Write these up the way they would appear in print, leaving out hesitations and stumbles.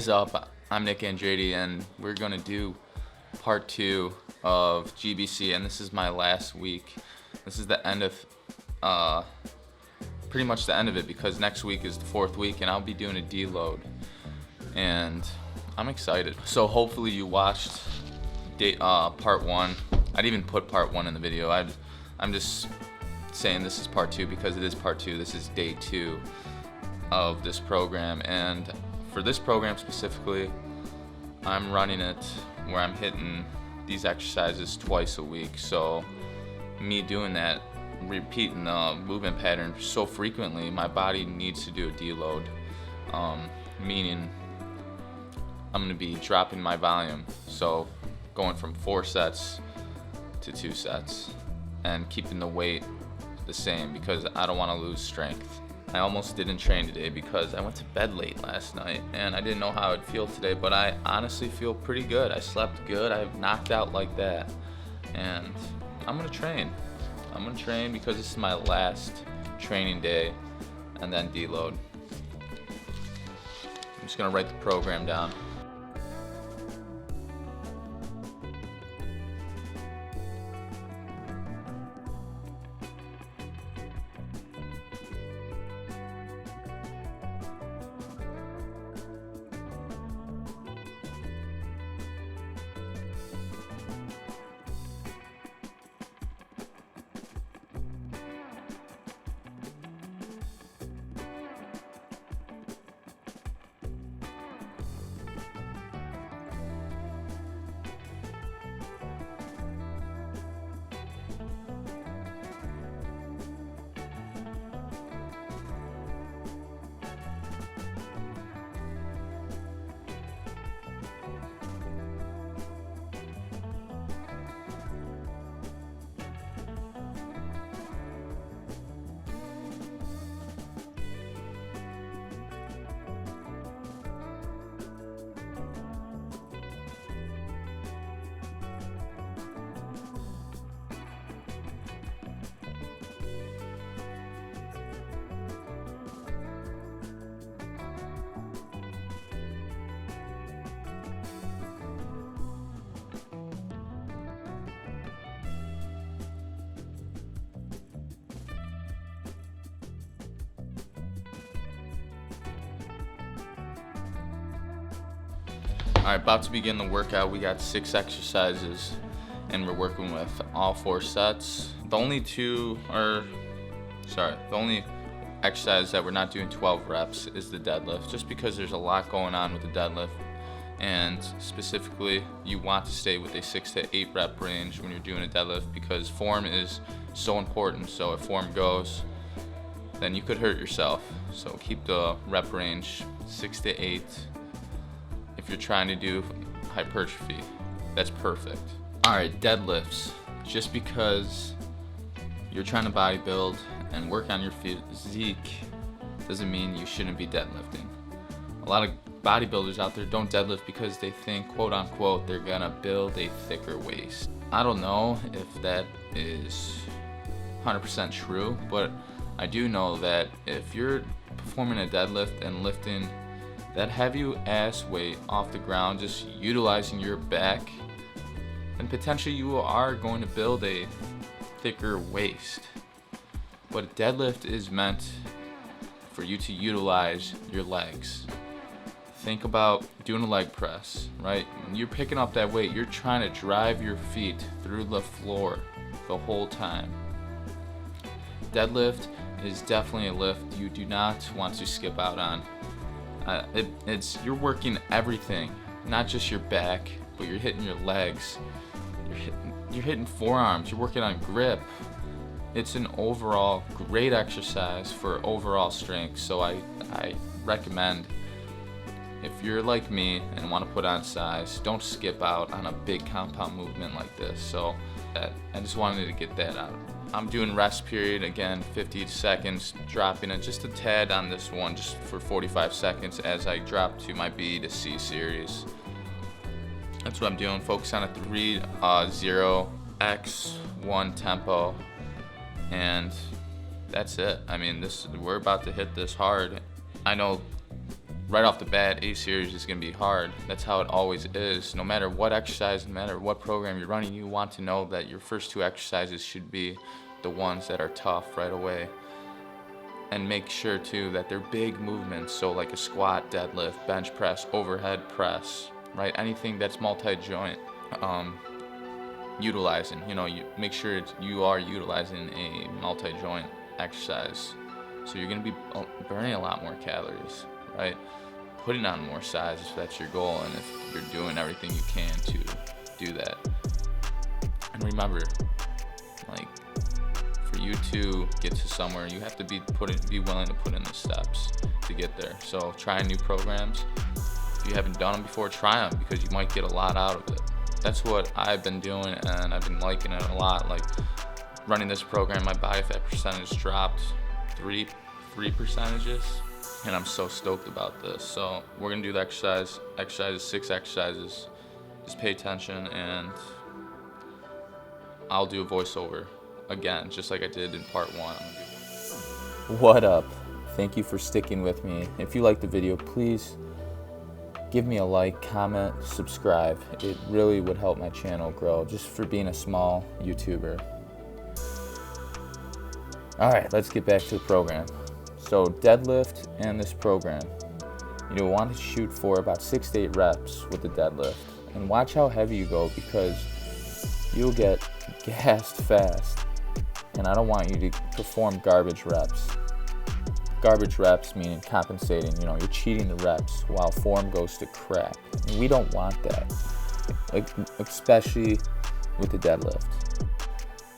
is up? I'm Nick Andretti, and we're gonna do part 2 of GBC, and this is my last week. This is the end of, pretty much the end of it, because next week is the 4th week, and I'll be doing a deload, and I'm excited. So hopefully you watched part 1. I didn't even put part 1 in the video. I'm just saying this is part 2 because it is part 2. This is day 2 of this program, and for this program specifically, I'm running it where I'm hitting these exercises twice a week. So me doing that, repeating the movement pattern so frequently, my body needs to do a deload, meaning I'm going to be dropping my volume, so going from 4 sets to 2 sets and keeping the weight the same because I don't want to lose strength. I almost didn't train today because I went to bed late last night and I didn't know how I'd feel today, but I honestly feel pretty good. I slept good. I've knocked out like that, and I'm gonna train. I'm gonna train because this is my last training day and then deload. I'm just gonna write the program down. Alright, about to begin the workout. We got 6 exercises and we're working with all 4 sets. The only exercise that we're not doing 12 reps is the deadlift, just because there's a lot going on with the deadlift, and specifically you want to stay with a 6 to 8 rep range when you're doing a deadlift because form is so important. So if form goes, then you could hurt yourself. So keep the rep range 6 to 8. If you're trying to do hypertrophy, that's perfect. Alright, deadlifts. Just because you're trying to bodybuild and work on your physique doesn't mean you shouldn't be deadlifting. A lot of bodybuilders out there don't deadlift because they think, quote unquote, they're gonna build a thicker waist. I don't know if that is 100% true, but I do know that if you're performing a deadlift and lifting that heavy ass weight off the ground, just utilizing your back, then potentially you are going to build a thicker waist. But a deadlift is meant for you to utilize your legs. Think about doing a leg press, right? When you're picking up that weight, you're trying to drive your feet through the floor the whole time. Deadlift is definitely a lift you do not want to skip out on. You're working everything, not just your back, but you're hitting your legs, you're hitting forearms, you're working on grip. It's an overall great exercise for overall strength. So I recommend, if you're like me and want to put on size, don't skip out on a big compound movement like this. So I just wanted to get that out. I'm doing rest period again, 50 seconds, dropping it just a tad on this one, just for 45 seconds as I drop to my B to C series. That's what I'm doing. Focus on a 3-0-X-1 tempo, and that's it. I mean, we're about to hit this hard. I know right off the bat, A series is going to be hard. That's how it always is. No matter what exercise, no matter what program you're running, you want to know that your first 2 exercises should be the ones that are tough right away. And make sure too that they're big movements, so like a squat, deadlift, bench press, overhead press, right? Anything that's multi-joint utilizing, you make sure you are utilizing a multi-joint exercise. So you're going to be burning a lot more calories, right? Putting on more size if that's your goal, and if you're doing everything you can to do that. And remember, like, for you to get to somewhere, you have to be willing to put in the steps to get there. So try new programs. If you haven't done them before, try them, because you might get a lot out of it. That's what I've been doing, and I've been liking it a lot. Like, running this program, my body fat percentage dropped 3 percentages, and I'm so stoked about this. So we're gonna do the exercises, 6 exercises. Just pay attention, and I'll do a voiceover again, just like I did in part 1. What up? Thank you for sticking with me. If you liked the video, please give me a like, comment, subscribe. It really would help my channel grow, just for being a small YouTuber. All right, let's get back to the program. So deadlift and this program, you want to shoot for about 6 to 8 reps with the deadlift, and watch how heavy you go, because you'll get gassed fast, and I don't want you to perform garbage reps. Garbage reps meaning compensating, you're cheating the reps while form goes to crap. And we don't want that, especially with the deadlift.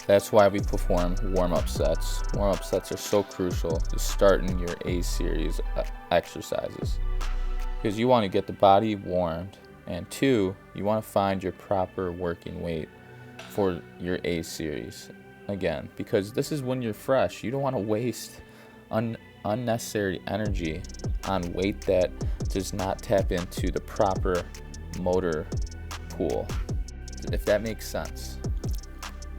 That's why we perform warm-up sets. Warm-up sets are so crucial to starting your A series exercises, because you want to get the body warmed, and 2, you want to find your proper working weight for your A series. Again, because this is when you're fresh. You don't want to waste unnecessary energy on weight that does not tap into the proper motor pool, if that makes sense.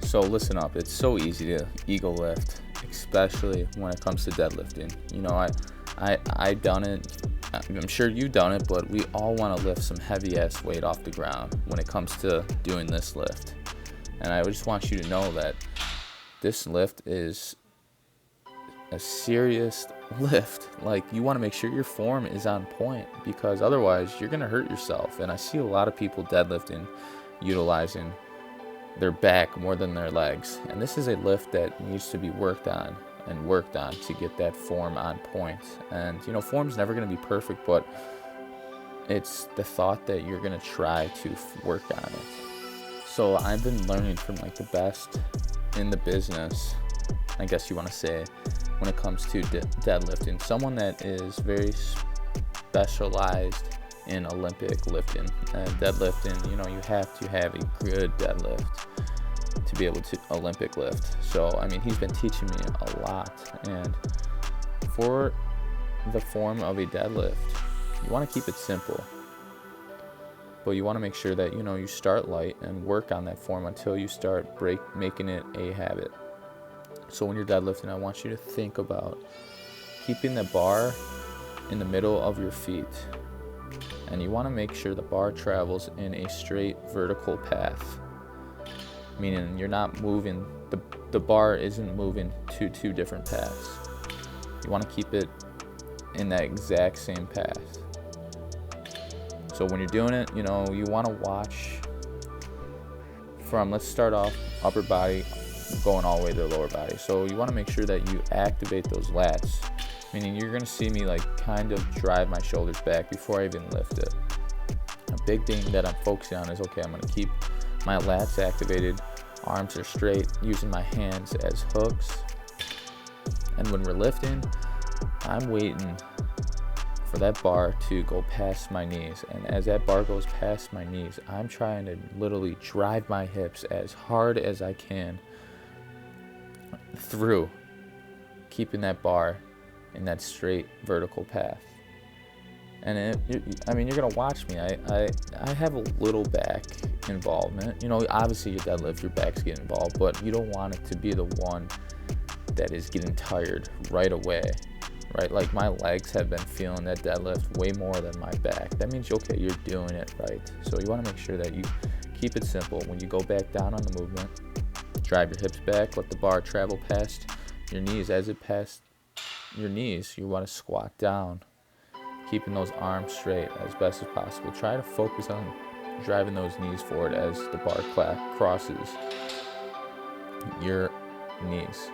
So listen up, it's so easy to ego lift, especially when it comes to deadlifting. I've done it, I'm sure you've done it, but we all want to lift some heavy ass weight off the ground when it comes to doing this lift. And I just want you to know that this lift is a serious lift. Like, you want to make sure your form is on point, because otherwise you're going to hurt yourself. And I see a lot of people deadlifting utilizing their back more than their legs, and this is a lift that needs to be worked on to get that form on point. And form's never going to be perfect, but it's the thought that you're going to try to work on it. So I've been learning from like the best in the business, I guess you want to say, when it comes to deadlifting. Someone that is very specialized in Olympic lifting and deadlifting. You have to have a good deadlift to be able to Olympic lift. So he's been teaching me a lot. And for the form of a deadlift, you want to keep it simple, but you want to make sure that you start light and work on that form until you start making it a habit. So when you're deadlifting, I want you to think about keeping the bar in the middle of your feet, and you want to make sure the bar travels in a straight vertical path, meaning you're not moving, the bar isn't moving to 2 different paths. You want to keep it in that exact same path. So when you're doing it, you want to watch from, let's start off upper body going all the way to the lower body. So you want to make sure that you activate those lats, meaning you're going to see me like kind of drive my shoulders back before I even lift it. A big thing that I'm focusing on is, okay, I'm going to keep my lats activated, arms are straight, using my hands as hooks. And when we're lifting, I'm waiting for that bar to go past my knees. And as that bar goes past my knees, I'm trying to literally drive my hips as hard as I can through, keeping that bar in that straight vertical path. And you're gonna watch me. I have a little back involvement. Obviously your deadlift, your back's getting involved, but you don't want it to be the one that is getting tired right away, right? Like my legs have been feeling that deadlift way more than my back. That means, okay, you're doing it right. So you want to make sure that you keep it simple. When you go back down on the movement, drive your hips back, let the bar travel past your knees. As it passed your knees, you want to squat down, keeping those arms straight as best as possible. Try to focus on driving those knees forward as the bar crosses your knees.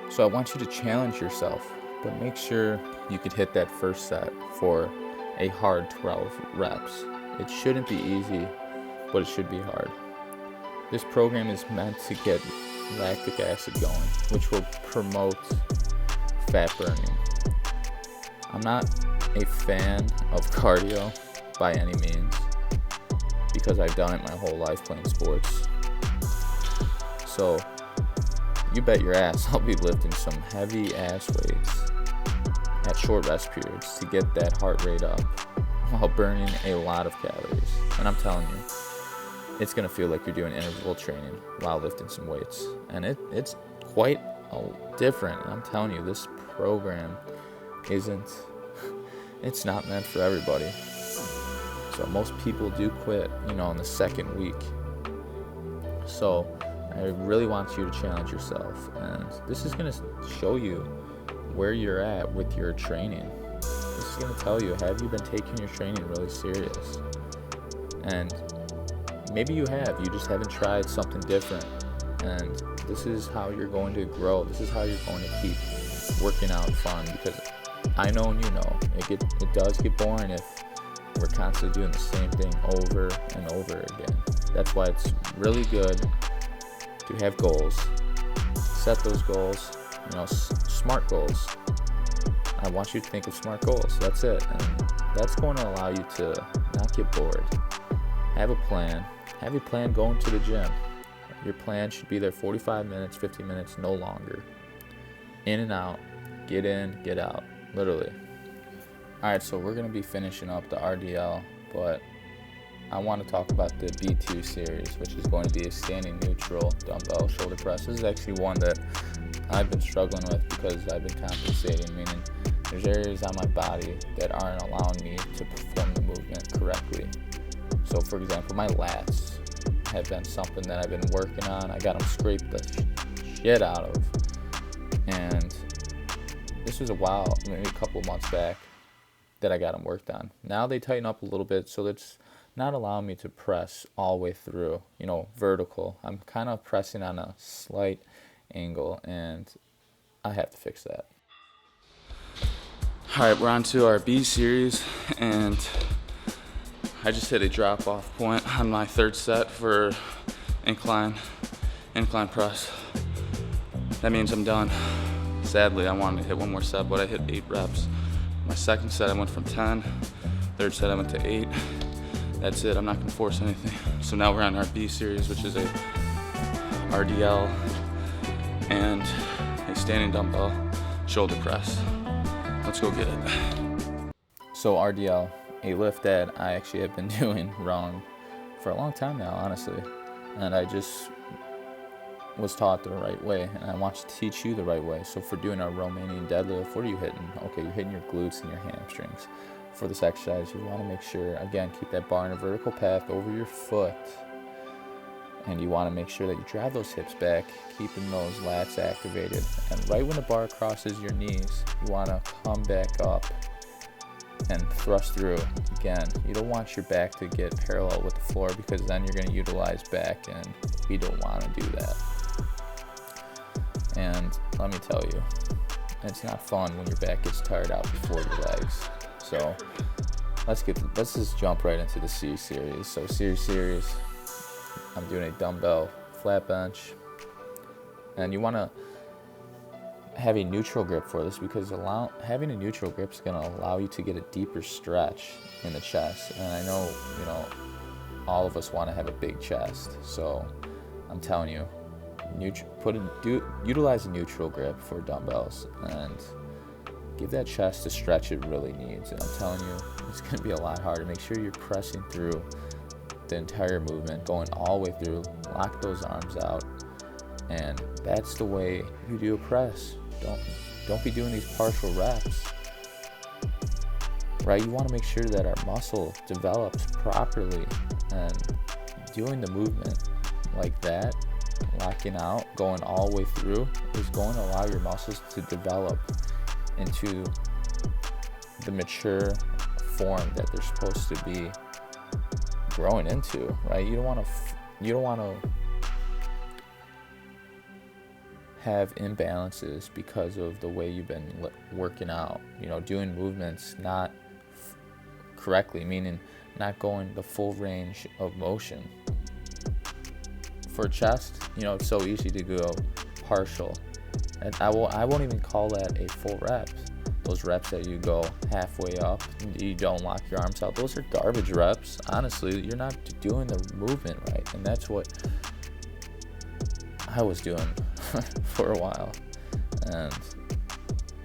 So I want you to challenge yourself, but make sure you could hit that first set for a hard 12 reps. It shouldn't be easy, but it should be hard. This program is meant to get lactic acid going, which will promote fat burning. I'm not a fan of cardio by any means, because I've done it my whole life playing sports. So you bet your ass I'll be lifting some heavy ass weights at short rest periods to get that heart rate up while burning a lot of calories. And I'm telling you, it's going to feel like you're doing interval training while lifting some weights. And it's quite different. And I'm telling you, this program it's not meant for everybody. So most people do quit, in the second week. So I really want you to challenge yourself. And this is going to show you where you're at with your training. This is going to tell you, have you been taking your training really serious? And maybe you have, you just haven't tried something different. And this is how you're going to grow. This is how you're going to keep working out fun, because I know and you know, it does get boring if we're constantly doing the same thing over and over again. That's why it's really good to have goals. Set those goals, smart goals. I want you to think of smart goals. That's it. And that's going to allow you to not get bored. Have a plan. Have your plan going to the gym. Your plan should be there 45 minutes, 50 minutes, no longer. In and out. Get in, get out. Literally. Alright, so we're going to be finishing up the RDL, but I want to talk about the B2 series, which is going to be a standing neutral dumbbell shoulder press. This is actually one that I've been struggling with because I've been compensating, meaning there's areas on my body that aren't allowing me to perform the movement correctly. So for example, my lats have been something that I've been working on. I got them scraped the shit out of. And this was maybe a couple of months back that I got them worked on. Now they tighten up a little bit, so it's not allowing me to press all the way through, vertical. I'm kind of pressing on a slight angle, and I have to fix that. All right, we're on to our B series, and I just hit a drop-off point on my third set for incline press. That means I'm done. Sadly, I wanted to hit one more set, but I hit 8 reps. My second set, I went from 10. Third set, I went to 8. That's it, I'm not gonna force anything. So now we're on our B series, which is a RDL and a standing dumbbell shoulder press. Let's go get it. So RDL, a lift that I actually have been doing wrong for a long time now, honestly. And I just was taught the right way, and I want to teach you the right way. So for doing a Romanian deadlift, what are you hitting? Okay, you're hitting your glutes and your hamstrings. For this exercise, you want to make sure, again, keep that bar in a vertical path over your foot. And you want to make sure that you drive those hips back, keeping those lats activated. And right when the bar crosses your knees, you want to come back up and thrust through. Again, you don't want your back to get parallel with the floor, because then you're going to utilize back, and we don't want to do that. And let me tell you, it's not fun when your back gets tired out before your legs. So let's just jump right into the C series. So series, I'm doing a dumbbell flat bench, and you want to have a neutral grip for this, because having a neutral grip is going to allow you to get a deeper stretch in the chest. And I know, all of us want to have a big chest, so I'm telling you, utilize a neutral grip for dumbbells and give that chest the stretch it really needs. And I'm telling you, it's going to be a lot harder. Make sure you're pressing through the entire movement, going all the way through. Lock those arms out, and that's the way you do a press. Don't be doing these partial reps, right? You want to make sure that our muscle develops properly, and doing the movement like that, locking out, going all the way through, is going to allow your muscles to develop into the mature form that they're supposed to be growing into, right? You don't want to have imbalances because of the way you've been working out, doing movements not correctly, meaning not going the full range of motion. For chest, it's so easy to go partial, and I won't even call that a full rep. Those reps that you go halfway up and you don't lock your arms out, those are garbage reps. Honestly, you're not doing the movement right, and that's what I was doing for a while. And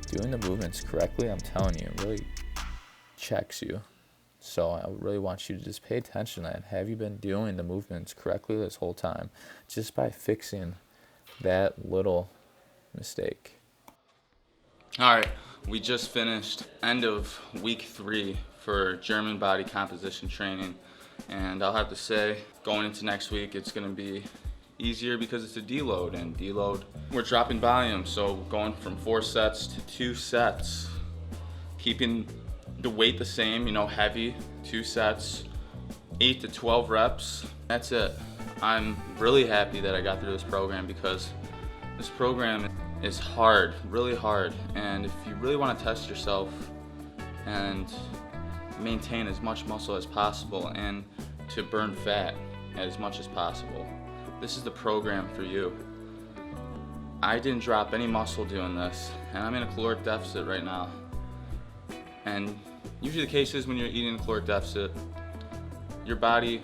doing the movements correctly, I'm telling you, it really checks you. So I really want you to just pay attention to that. Have you been doing the movements correctly this whole time? Just by fixing that little mistake. All right, we just finished end of week 3 for German body composition training, and I'll have to say, going into next week, it's going to be easier because it's a deload, and deload, we're dropping volume, so going from 4 sets to 2 sets, keeping the weight the same, heavy, 2 sets, 8 to 12 reps. That's it. I'm really happy that I got through this program, because this program is hard, really hard. And if you really want to test yourself and maintain as much muscle as possible and to burn fat as much as possible, this is the program for you. I didn't drop any muscle doing this, and I'm in a caloric deficit right now. And usually the case is when you're eating a caloric deficit, your body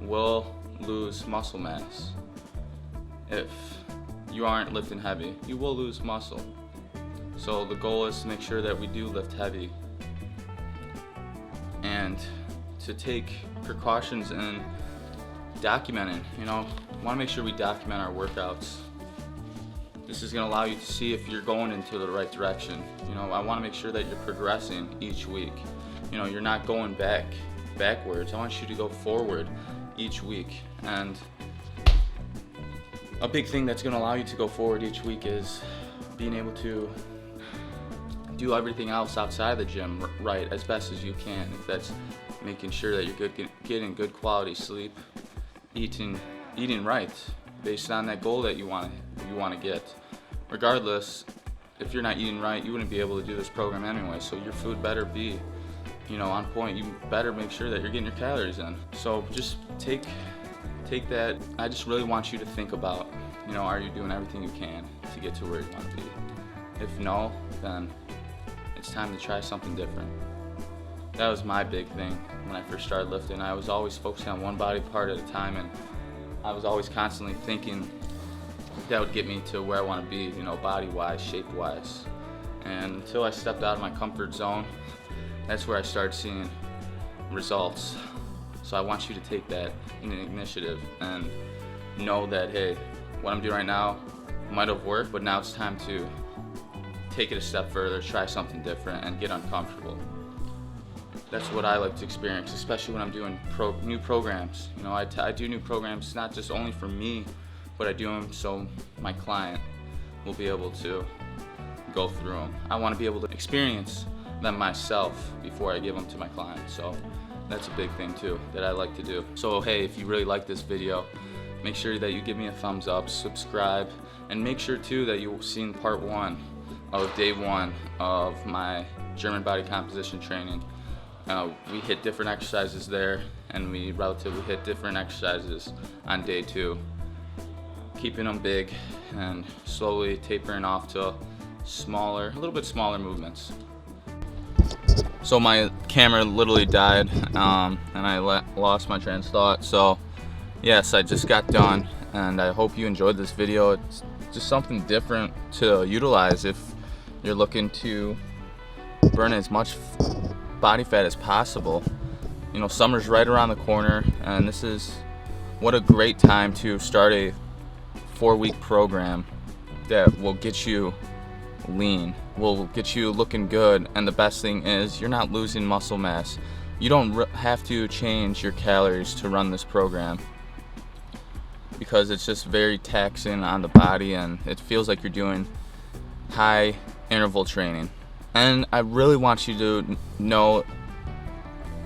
will lose muscle mass. If you aren't lifting heavy, you will lose muscle. So the goal is to make sure that we do lift heavy and to take precautions in documenting. Want to make sure we document our workouts. This is going to allow you to see if you're going into the right direction. I want to make sure that you're progressing each week. You're not going backwards. I want you to go forward each week. And a big thing that's going to allow you to go forward each week is being able to do everything else outside the gym right as best as you can. If that's making sure that you're getting good quality sleep, eating right based on that goal that you want to get. Regardless, if you're not eating right, you wouldn't be able to do this program anyway. So your food better be, on point. You better make sure that you're getting your calories in. So just take that. I just really want you to think about, are you doing everything you can to get to where you want to be? If no, then it's time to try something different. That was my big thing when I first started lifting. I was always focusing on one body part at a time, and I was always constantly thinking that would get me to where I want to be, body-wise, shape-wise. And until I stepped out of my comfort zone, that's where I started seeing results. So I want you to take that initiative and know that, hey, what I'm doing right now might have worked, but now it's time to take it a step further, try something different, and get uncomfortable. That's what I like to experience, especially when I'm doing new programs. I do new programs not just only for me, but I do them so my client will be able to go through them. I want to be able to experience them myself before I give them to my client. So that's a big thing too that I like to do. So hey, if you really like this video, make sure that you give me a thumbs up, subscribe, and make sure too that you've seen part 1 of day 1 of my German body composition training. We hit different exercises there, and we relatively hit different exercises on day 2. Keeping them big and slowly tapering off to a little bit smaller movements. So my camera literally died, and I lost my train of thought. So yes, I just got done, and I hope you enjoyed this video. It's just something different to utilize if you're looking to burn as much body fat as possible. Summer's right around the corner, and what a great time to start a 4-week program that will get you lean, will get you looking good, and the best thing is you're not losing muscle mass. You don't have to change your calories to run this program because it's just very taxing on the body and it feels like you're doing high interval training. And I really want you to know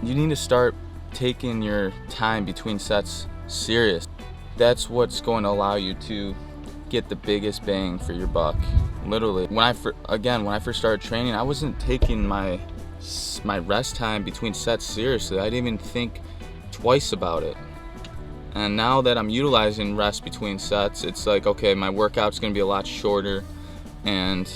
you need to start taking your time between sets serious. That's what's going to allow you to get the biggest bang for your buck. Literally, when I first started training, I wasn't taking my rest time between sets seriously. I didn't even think twice about it. And now that I'm utilizing rest between sets, it's like, okay, my workout's gonna be a lot shorter, and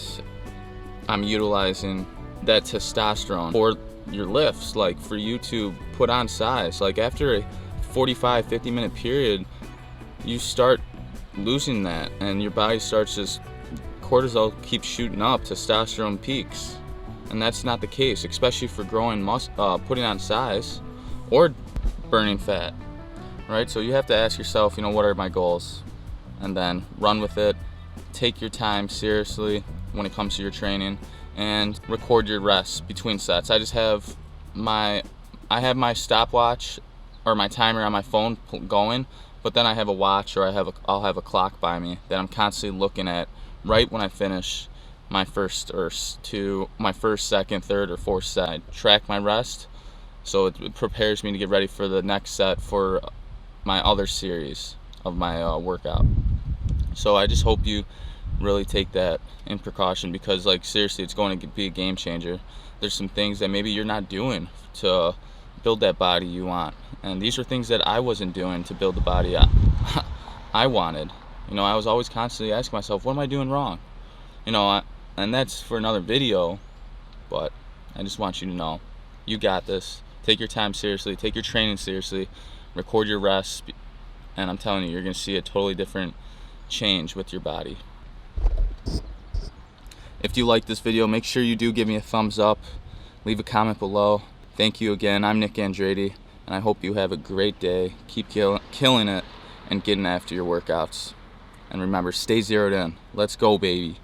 I'm utilizing that testosterone for your lifts, like for you to put on size. Like after a 45-50 minute period, you start losing that and your body starts just, cortisol keeps shooting up, testosterone peaks. And that's not the case, especially for growing putting on size or burning fat, right? So you have to ask yourself, what are my goals? And then run with it. Take your time seriously when it comes to your training and record your rests between sets. I have my stopwatch or my timer on my phone going, but then I have a watch or I'll have a clock by me that I'm constantly looking at right when I finish my first, second, third, or fourth set. I track my rest, so it prepares me to get ready for the next set for my other series of my workout. So I just hope you really take that in precaution because, like, seriously, it's going to be a game changer. There's some things that maybe you're not doing to build that body you want, and these are things that I wasn't doing to build the body I wanted. I was always constantly asking myself, what am I doing wrong? And that's for another video, but I just want you to know, you got this. Take your time seriously, take your training seriously, record your rests, and I'm telling you, you're going to see a totally different change with your body. If you like this video, make sure you do give me a thumbs up, leave a comment below. Thank you again. I'm Nick Andrade, and I hope you have a great day. Keep killing it and getting after your workouts. And remember, stay zeroed in. Let's go, baby.